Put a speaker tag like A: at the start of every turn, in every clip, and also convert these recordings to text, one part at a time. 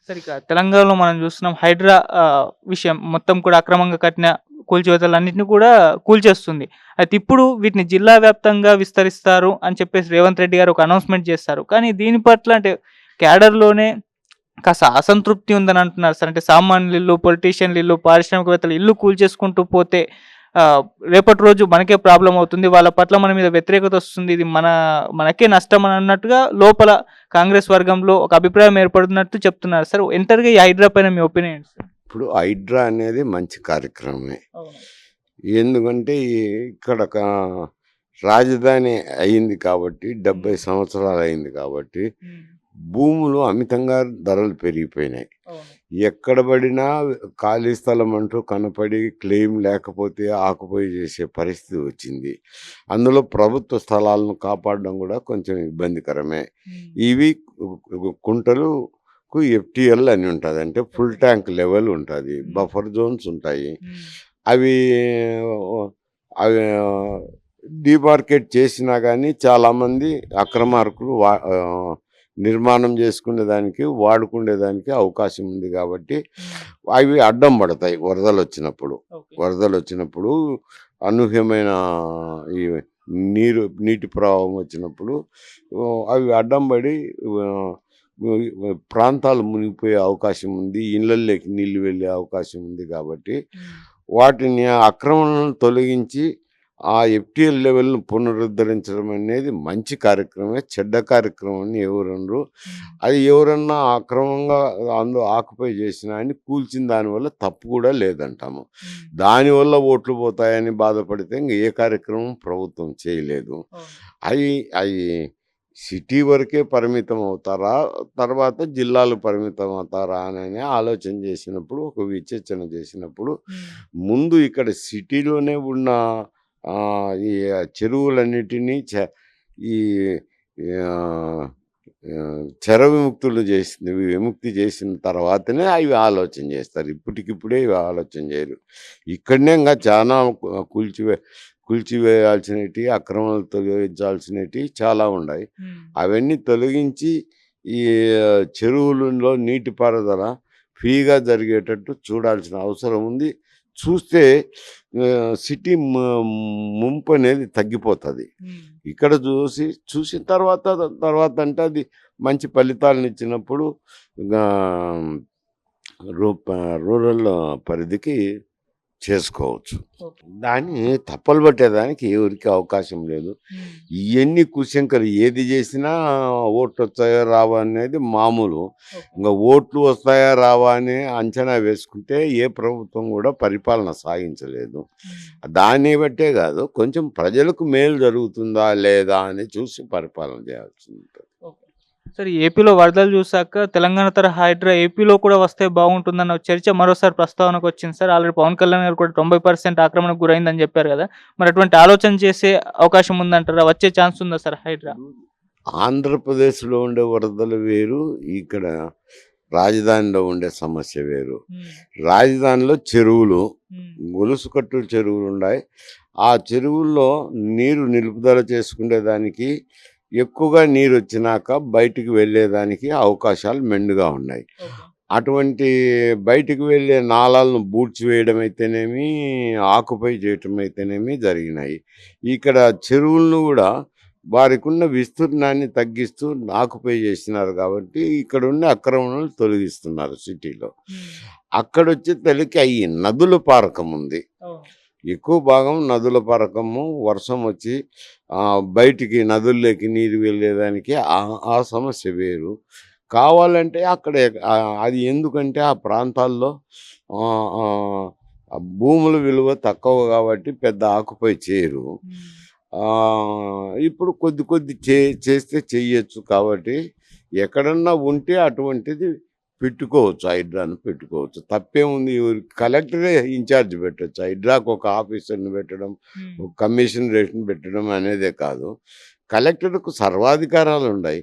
A: సరిగ్గా తెలంగాణలో మనం చూస్తున్నాం హైడ్రా విషయం మొత్తం కూడా అక్రమంగా కట్టిన కూల్చివేతలన్నిటిని కూడా కూల్చేస్తుంది. అయితే ఇప్పుడు వీటిని జిల్లా వ్యాప్తంగా విస్తరిస్తారు అని చెప్పేసి రేవంత్ రెడ్డి గారు ఒక అనౌన్స్‌మెంట్ చేస్తారు. కానీ దీని పట్ల అంటే క్యాడర్‌లోనే కాస్త అసంతృప్తి ఉందని అంటున్నారు సార్. అంటే సామాన్యుల ఇల్లు, పొలిటీషియన్‌ల ఇల్లు, పారిశ్రామికవేత్తల ఇల్లు కూల్చేసుకుంటూ పోతే రేపటి రోజు మనకే ప్రాబ్లమ్ అవుతుంది. వాళ్ళ పట్ల మన మీద వ్యతిరేకత వస్తుంది. ఇది మనకే నష్టం అని అన్నట్టుగా లోపల కాంగ్రెస్ వర్గంలో ఒక అభిప్రాయం ఏర్పడుతున్నట్టు చెప్తున్నారు సార్. ఎంటర్‌గా ఈ హైడ్రా పైన మీ ఒపీనియన్ ఏంటి సార్?
B: ఇప్పుడు హైడ్రా అనేది మంచి కార్యక్రమమే.
A: అవును.
B: ఎందుకంటే ఇక్కడ రాజధాని అయింది కాబట్టి 70 సంవత్సరాలు అయింది కాబట్టి
A: హ్మ్.
B: భూములు అమితంగా ధరలు పెరిగిపోయినాయి.
A: అవును.
B: ఎక్కడ పడినా ఖాళీ స్థలం అంటూ కనపడి క్లెయిమ్ లేకపోతే ఆక్యుపై చేసే పరిస్థితి వచ్చింది. అందులో ప్రభుత్వ స్థలాలను కాపాడడం కూడా కొంచెం ఇబ్బందికరమే.
A: హ్మ్.
B: ఇవి కుంటలుకు ఎఫ్టీఎల్ అని ఉంటుంది, అంటే ఫుల్ ట్యాంక్ లెవెల్ ఉంటుంది, బఫర్ జోన్స్ ఉంటాయి.
A: హ్మ్.
B: అవి అవి డిమార్కెట్ చేసినా కానీ చాలామంది అక్రమార్కులు నిర్మాణం చేసుకునేదానికి వాడుకునేదానికి అవకాశం ఉంది కాబట్టి అవి అడ్డం పడతాయి వరదలు వచ్చినప్పుడు.
A: ఓకే.
B: వరదలు వచ్చినప్పుడు అనూహ్యమైన ఈ నీటి ప్రవాహం వచ్చినప్పుడు అవి అడ్డం పడి ప్రాంతాలు మునిగిపోయే అవకాశం ఉంది, ఇళ్ళల్లోకి నీళ్లు వెళ్ళే అవకాశం ఉంది. కాబట్టి వాటిని ఆక్రమణను తొలగించి ఆ ఎఫ్టీఎల్ లెవెల్ను పునరుద్ధరించడం అనేది మంచి కార్యక్రమమే, చెడ్డ కార్యక్రమం అని ఎవరన్నారు. అది ఎవరన్నా అక్రమంగా అందులో ఆక్యుపై చేసినా అని కూల్చిన దానివల్ల తప్పు కూడా లేదంటాము. దానివల్ల ఓట్లు పోతాయని బాధపడితే ఇంక ఏ కార్యక్రమం ప్రభుత్వం చేయలేదు. అవి అవి సిటీ వరకే పరిమితం అవుతారా, తర్వాత జిల్లాలు పరిమితం అవుతారా అని ఆలోచన చేసినప్పుడు, ఒక విచక్షణ చేసినప్పుడు ముందు ఇక్కడ సిటీలోనే ఉన్న ఈ చెరువులన్నిటినీ ఈ చెర విముక్తి చేసిన తర్వాతనే అవి ఆలోచన చేస్తారు. ఇప్పటికిప్పుడే ఇవి ఆలోచన చేయరు. ఇక్కడనే ఇంకా చాలా కూల్చివేయాల్సినవి, అక్రమాలు తొలగించాల్సినవి చాలా ఉన్నాయి. అవన్నీ తొలగించి ఈ చెరువులలో నీటిపారుదల ఫ్రీగా జరిగేటట్టు చూడాల్సిన అవసరం ఉంది. చూస్తే సిటీ ముంపు అనేది తగ్గిపోతుంది. ఇక్కడ చూసిన తర్వాత అంటే అది మంచి ఫలితాలను ఇచ్చినప్పుడు రూరల్ పరిధికి చేసుకోవచ్చు. దాన్ని తప్పలు పట్టేదానికి ఎవరికి అవకాశం లేదు. ఇవన్నీ కుశంకలు ఏది చేసినా ఓట్లు వస్తాయో రావా అనేది మామూలు. ఇంకా ఓట్లు వస్తాయా రావా అని అంచనా వేసుకుంటే ఏ ప్రభుత్వం కూడా పరిపాలన సాగించలేదు. దాన్ని బట్టే కాదు, కొంచెం ప్రజలకు మేలు జరుగుతుందా లేదా అని చూసి పరిపాలన చేయాల్సి ఉంటుంది.
A: సరే, ఏపీలో వరదలు చూసాక తెలంగాణ తరహా హైడ్రా ఏపీలో కూడా వస్తే బాగుంటుందన్న చర్చ మరోసారి ప్రస్తావనకు వచ్చింది సార్. ఆల్రెడీ పవన్ కళ్యాణ్ గారు కూడా 90% ఆక్రమణకు గురైందని చెప్పారు కదా. మరి అటువంటి ఆలోచన చేసే అవకాశం ఉందంటారా? వచ్చే ఛాన్స్ ఉందా సార్ హైడ్రా?
B: ఆంధ్రప్రదేశ్లో ఉండే వరదలు వేరు, ఇక్కడ రాజధానిలో ఉండే సమస్య వేరు. రాజధానిలో చెరువులు, గొలుసు కట్టు చెరువులు ఉన్నాయి. ఆ చెరువుల్లో నీరు నిలుపుదల చేసుకునేదానికి, ఎక్కువగా నీరు వచ్చినాక బయటికి వెళ్ళేదానికి అవకాశాలు మెండుగా ఉన్నాయి. అటువంటి బయటికి వెళ్ళే నాళాలను బూడ్చివేయడం అయితేనేమి, ఆక్యుపై చేయటం అయితేనేమి జరిగినాయి. ఇక్కడ చెరువులను కూడా వారికి ఉన్న విస్తీర్ణాన్ని తగ్గిస్తూ ఆక్యుపై చేసినారు కాబట్టి ఇక్కడ ఉన్న అక్రమణలు తొలగిస్తున్నారు సిటీలో. అక్కడొచ్చే తల్లికి అయ్యి నదుల పారకం ఉంది, ఎక్కువ భాగం నదుల పరకము. వర్షం వచ్చి బయటికి నదుల్లోకి నీరు వెళ్ళేదానికి ఆ సమస్య వేరు. కావాలంటే అక్కడ అది ఎందుకంటే ఆ ప్రాంతాల్లో భూముల విలువ తక్కువ కాబట్టి పెద్ద ఆక్యుపై చేయరు. ఇప్పుడు కొద్ది చేస్తే చెయ్యొచ్చు. కాబట్టి ఎక్కడన్నా ఉంటే అటువంటిది పెట్టుకోవచ్చు, హైడ్రాను పెట్టుకోవచ్చు, తప్పేముంది. కలెక్టరే ఇన్ఛార్జ్ పెట్టచ్చు. హైడ్రాకు ఒక ఆఫీసర్ని పెట్టడం, ఒక కమిషన్ రేట్ని పెట్టడం అనేదే కాదు, కలెక్టర్కు సర్వాధికారాలు ఉన్నాయి.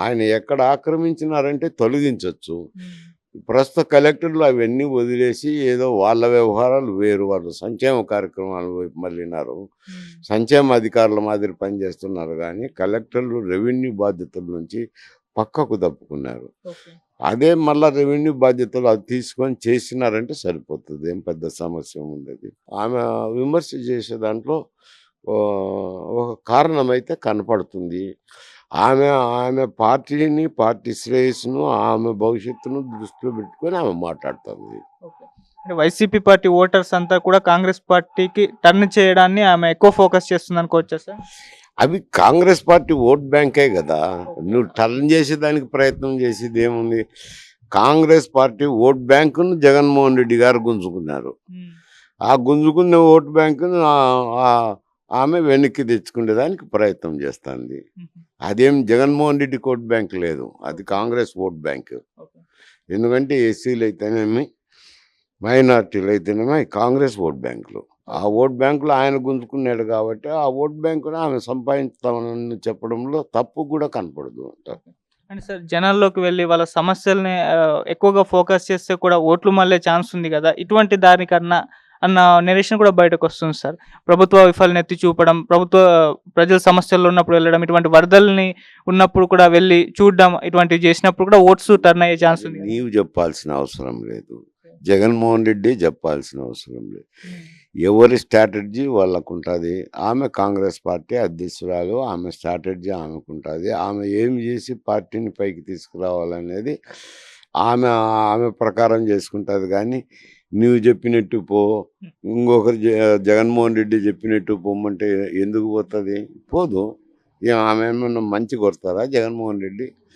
B: ఆయన ఎక్కడ ఆక్రమించినారంటే తొలగించవచ్చు. ప్రస్తుత కలెక్టర్లు అవన్నీ వదిలేసి ఏదో వాళ్ళ వ్యవహారాలు వేరు, వాళ్ళు సంక్షేమ కార్యక్రమాలు వైపు మళ్ళీనారు, సంక్షేమ అధికారుల మాదిరి పనిచేస్తున్నారు. కానీ కలెక్టర్లు రెవెన్యూ బాధ్యతల నుంచి పక్కకు తప్పుకున్నారు. అదే మళ్ళా రెవెన్యూ బాధ్యతలు అది తీసుకొని చేసినారంటే సరిపోతుంది. ఏం పెద్ద సమస్య ఉండదు. ఆమె విమర్శ చేసే దాంట్లో ఒక కారణమైతే కనపడుతుంది. ఆమె ఆమె పార్టీని, పార్టీ శ్రేయస్సును, ఆమె భవిష్యత్తును దృష్టిలో పెట్టుకొని ఆమె మాట్లాడుతుంది.
A: ఓకే. అంటే వైసీపీ పార్టీ ఓటర్స్ అంతా కూడా కాంగ్రెస్ పార్టీకి టర్న్ చేయడాన్ని ఆమె ఎక్కువ ఫోకస్ చేస్తుందనుకోవచ్చా సార్?
B: అవి కాంగ్రెస్ పార్టీ ఓట్ బ్యాంకే కదా! నువ్వు టర్న్ చేసేదానికి ప్రయత్నం చేసేదేముంది? కాంగ్రెస్ పార్టీ ఓట్ బ్యాంకును జగన్మోహన్ రెడ్డి గారు గుంజుకున్నారు. ఆ గుంజుకున్న ఓట్ బ్యాంకును ఆమె వెనక్కి తెచ్చుకునేదానికి ప్రయత్నం చేస్తుంది. అదేం జగన్మోహన్ రెడ్డి ఓట్ బ్యాంక్ లేదు. అది కాంగ్రెస్ ఓట్ బ్యాంక్. ఎందుకంటే ఎస్సీలు అయితేనేమి, మైనార్టీలు అయితేనేమి కాంగ్రెస్ ఓట్ బ్యాంకులు. ఆ ఓట్ బ్యాంకులో ఆయన గుంజుకున్నాడు కాబట్టి ఆ ఓట్ బ్యాంకును ఆమె సంపాదించుతామని చెప్పడంలో తప్పు కూడా కనపడదు అంటారు.
A: అంటే సార్ జనాల్లోకి వెళ్ళి వాళ్ళ సమస్యల్ని ఎక్కువగా ఫోకస్ చేస్తే కూడా ఓట్లు మళ్ళే ఛాన్స్ ఉంది కదా! ఇటువంటి దానికన్నా అన్న నిరీక్షణ కూడా బయటకొస్తుంది సార్. ప్రభుత్వ వైఫల్యం ఎత్తి చూపడం, ప్రజల సమస్యల్లో ఉన్నప్పుడు వెళ్ళడం, ఇటువంటి వరదల్ని ఉన్నప్పుడు కూడా వెళ్ళి చూడడం, ఇటువంటివి చేసినప్పుడు కూడా ఓట్స్ టర్న్ అయ్యే ఛాన్స్ ఉంది.
B: నీవు చెప్పాల్సిన అవసరం లేదు. జగన్మోహన్ రెడ్డి చెప్పాల్సిన అవసరం లేదు. ఎవరి స్ట్రాటజీ వాళ్ళకుంటుంది. ఆమె కాంగ్రెస్ పార్టీ అధ్యక్షురాలు. ఆమె స్ట్రాటజీ ఆమెకుంటుంది. ఆమె ఏమి చేసి పార్టీని పైకి తీసుకురావాలనేది ఆమె ఆమె ప్రకారం చేసుకుంటుంది. కానీ నువ్వు చెప్పినట్టు పో, ఇంకొకరు జగన్మోహన్ రెడ్డి చెప్పినట్టు పొమ్మంటే ఎందుకు పోతుంది? పోదు. ఆమె ఏమన్నా మంచి కొడతారా జగన్మోహన్ రెడ్డి?